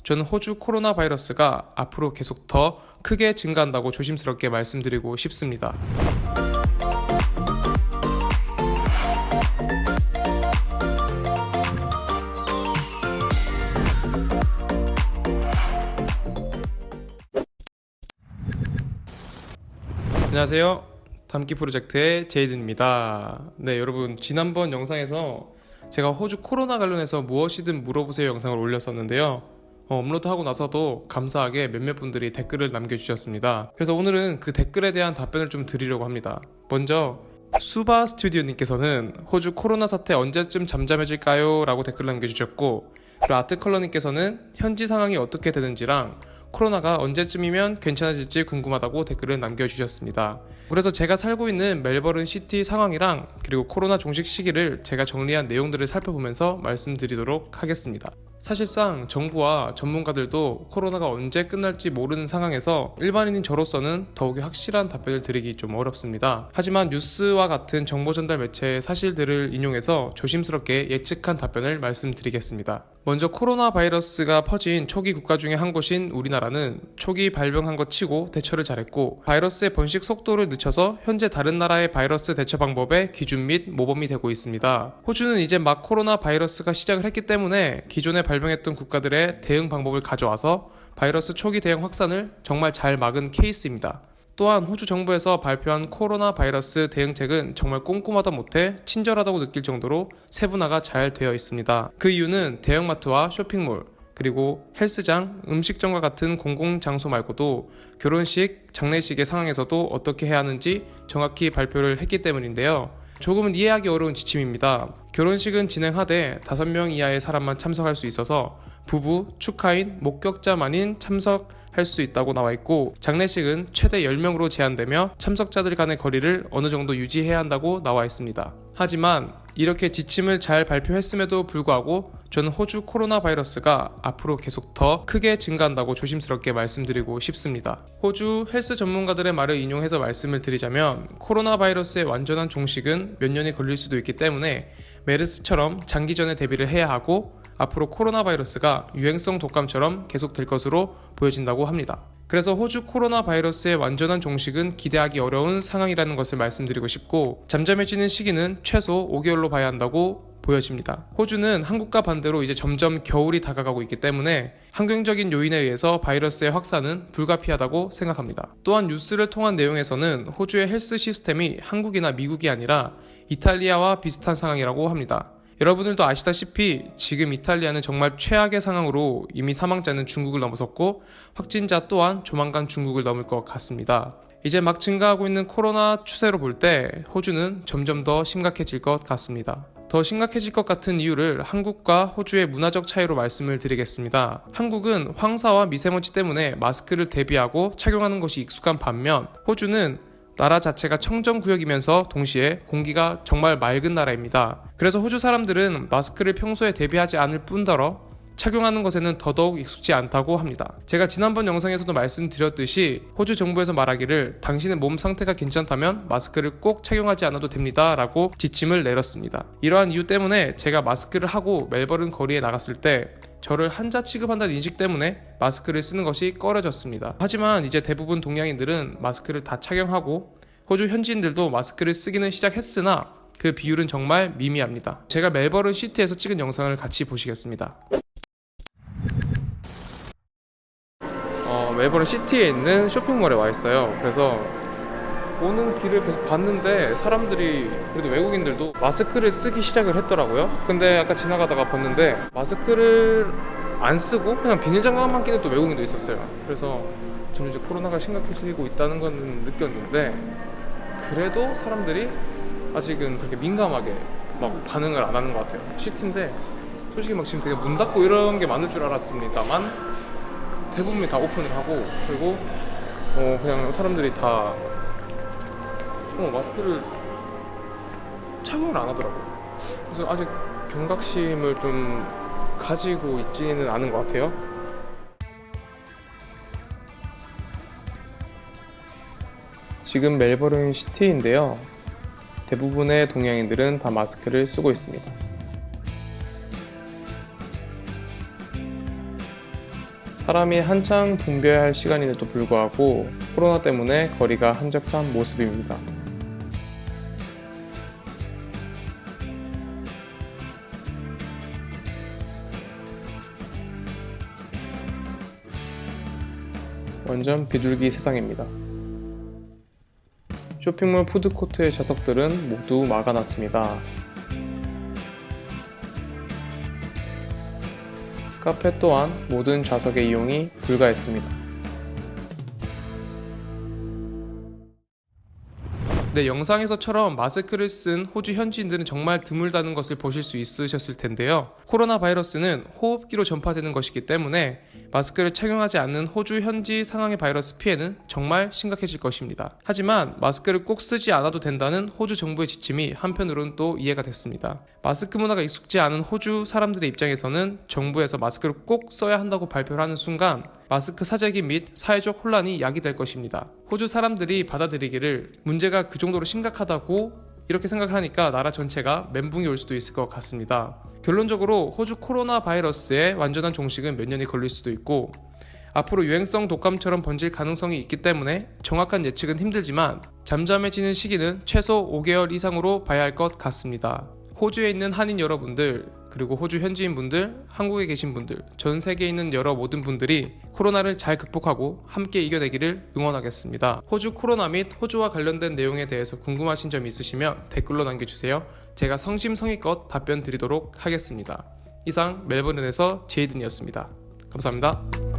저는 호주 코로나 바이러스가 앞으로 계속 더 크게 증가한다고 조심스럽게 말씀드리고 싶습니다. 안녕하세요. 담기 프로젝트의 제이든입니다. 네, 여러분, 지난번 영상에서 제가 호주 코로나 관련해서 무엇이든 물어보세요 영상을 올렸었는데요. 업로드하고 나서도 감사하게 몇몇 분들이 댓글을 남겨주셨습니다. 그래서 오늘은 그 댓글에 대한 답변을 좀 드리려고 합니다. 먼저 수바 스튜디오님께서는 호주 코로나 사태 언제쯤 잠잠해질까요? 라고 댓글 남겨주셨고, 그리고 아트컬러님께서는 현지 상황이 어떻게 되는지랑 코로나가 언제쯤이면 괜찮아질지 궁금하다고 댓글을 남겨주셨습니다. 그래서 제가 살고 있는 멜버른 시티 상황이랑 그리고 코로나 종식 시기를 제가 정리한 내용들을 살펴보면서 말씀드리도록 하겠습니다. 사실상 정부와 전문가들도 코로나가 언제 끝날지 모르는 상황에서 일반인인 저로서는 더욱이 확실한 답변을 드리기 좀 어렵습니다. 하지만 뉴스와 같은 정보 전달 매체의 사실들을 인용해서 조심스럽게 예측한 답변을 말씀드리겠습니다. 먼저 코로나 바이러스가 퍼진 초기 국가 중에 한 곳인 우리나라는 초기 발병한 것 치고 대처를 잘했고, 바이러스의 번식 속도를 늦춰서 현재 다른 나라의 바이러스 대처 방법의 기준 및 모범이 되고 있습니다. 호주는 이제 막 코로나 바이러스가 시작을 했기 때문에 기존에 발병했던 국가들의 대응 방법을 가져와서 바이러스 초기 대응 확산을 정말 잘 막은 케이스입니다. 또한 호주 정부에서 발표한 코로나 바이러스 대응책은 정말 꼼꼼하다 못해 친절하다고 느낄 정도로 세분화가 잘 되어 있습니다. 그 이유는 대형마트와 쇼핑몰, 그리고 헬스장, 음식점과 같은 공공장소 말고도 결혼식, 장례식의 상황에서도 어떻게 해야 하는지 정확히 발표를 했기 때문인데요. 조금은 이해하기 어려운 지침입니다. 결혼식은 진행하되 5명 이하의 사람만 참석할 수 있어서 부부, 축하인, 목격자만인 참석할 수 있다고 나와 있고, 장례식은 최대 10명으로 제한되며 참석자들 간의 거리를 어느 정도 유지해야 한다고 나와 있습니다. 하지만 이렇게 지침을 잘 발표했음에도 불구하고 저는 호주 코로나 바이러스가 앞으로 계속 더 크게 증가한다고 조심스럽게 말씀드리고 싶습니다. 호주 헬스 전문가들의 말을 인용해서 말씀을 드리자면, 코로나 바이러스의 완전한 종식은 몇 년이 걸릴 수도 있기 때문에 메르스처럼 장기전에 대비를 해야 하고, 앞으로 코로나 바이러스가 유행성 독감처럼 계속될 것으로 보여진다고 합니다. 그래서 호주 코로나 바이러스의 완전한 종식은 기대하기 어려운 상황이라는 것을 말씀드리고 싶고, 잠잠해지는 시기는 최소 5개월로 봐야 한다고 보여집니다. 호주는 한국과 반대로 이제 점점 겨울이 다가가고 있기 때문에 환경적인 요인에 의해서 바이러스의 확산은 불가피하다고 생각합니다. 또한 뉴스를 통한 내용에서는 호주의 헬스 시스템이 한국이나 미국이 아니라 이탈리아와 비슷한 상황이라고 합니다. 여러분들도 아시다시피 지금 이탈리아는 정말 최악의 상황으로 이미 사망자는 중국을 넘어섰고, 확진자 또한 조만간 중국을 넘을 것 같습니다. 이제 막 증가하고 있는 코로나 추세로 볼 때 호주는 점점 더 심각해질 것 같습니다. 더 심각해질 것 같은 이유를 한국과 호주의 문화적 차이로 말씀을 드리겠습니다. 한국은 황사와 미세먼지 때문에 마스크를 대비하고 착용하는 것이 익숙한 반면, 호주는 나라 자체가 청정구역이면서 동시에 공기가 정말 맑은 나라입니다. 그래서 호주 사람들은 마스크를 평소에 대비하지 않을 뿐더러 착용하는 것에는 더더욱 익숙지 않다고 합니다. 제가 지난번 영상에서도 말씀드렸듯이 호주 정부에서 말하기를 당신의 몸 상태가 괜찮다면 마스크를 꼭 착용하지 않아도 됩니다 라고 지침을 내렸습니다. 이러한 이유 때문에 제가 마스크를 하고 멜버른 거리에 나갔을 때 저를 환자 취급한다는 인식 때문에 마스크를 쓰는 것이 꺼려졌습니다. 하지만 이제 대부분 동양인들은 마스크를 다 착용하고 호주 현지인들도 마스크를 쓰기는 시작했으나 그 비율은 정말 미미합니다. 제가 멜버른 시티에서 찍은 영상을 같이 보시겠습니다. 멜버른 시티에 있는 쇼핑몰에 와 있어요. 그래서 오는 길을 계속 봤는데 사람들이, 그래도 외국인들도 마스크를 쓰기 시작을 했더라고요. 근데 아까 지나가다가 봤는데 마스크를 안 쓰고 그냥 비닐장갑만 끼는 또 외국인도 있었어요. 그래서 저는 이제 코로나가 심각해지고 있다는 건 느꼈는데, 그래도 사람들이 아직은 그렇게 민감하게 막 반응을 안 하는 것 같아요. 시티인데 솔직히 막 지금 되게 문 닫고 이런 게 많을 줄 알았습니다만 대부분이 다 오픈을 하고, 그리고 그냥 사람들이 다 마스크를 착용을 안 하더라고요. 그래서 아직 경각심을 좀 가지고 있지는 않은 것 같아요. 지금 멜버른 시티인데요. 대부분의 동양인들은 다 마스크를 쓰고 있습니다. 사람이 한창 붐벼야 할 시간임에도 불구하고 코로나 때문에 거리가 한적한 모습입니다. 완전 비둘기 세상입니다. 쇼핑몰 푸드코트의 좌석들은 모두 막아놨습니다. 카페 또한 모든 좌석의 이용이 불가했습니다. 네, 영상에서처럼 마스크를 쓴 호주 현지인들은 정말 드물다는 것을 보실 수 있으셨을 텐데요. 코로나 바이러스는 호흡기로 전파되는 것이기 때문에 마스크를 착용하지 않는 호주 현지 상황의 바이러스 피해는 정말 심각해질 것입니다. 하지만 마스크를 꼭 쓰지 않아도 된다는 호주 정부의 지침이 한편으로는 또 이해가 됐습니다. 마스크 문화가 익숙지 않은 호주 사람들의 입장에서는 정부에서 마스크를 꼭 써야 한다고 발표를 하는 순간 마스크 사재기 및 사회적 혼란이 야기될 것입니다. 호주 사람들이 받아들이기를 문제가 그 정도로 심각하다고 이렇게 생각을 하니까 나라 전체가 멘붕이 올 수도 있을 것 같습니다. 결론적으로 호주 코로나 바이러스의 완전한 종식은 몇 년이 걸릴 수도 있고 앞으로 유행성 독감처럼 번질 가능성이 있기 때문에 정확한 예측은 힘들지만 잠잠해지는 시기는 최소 5개월 이상으로 봐야 할 것 같습니다. 호주에 있는 한인 여러분들, 그리고 호주 현지인분들, 한국에 계신 분들, 전 세계에 있는 여러 모든 분들이 코로나를 잘 극복하고 함께 이겨내기를 응원하겠습니다. 호주 코로나 및 호주와 관련된 내용에 대해서 궁금하신 점이 있으시면 댓글로 남겨주세요. 제가 성심성의껏 답변 드리도록 하겠습니다. 이상 멜버른에서 제이든이었습니다. 감사합니다.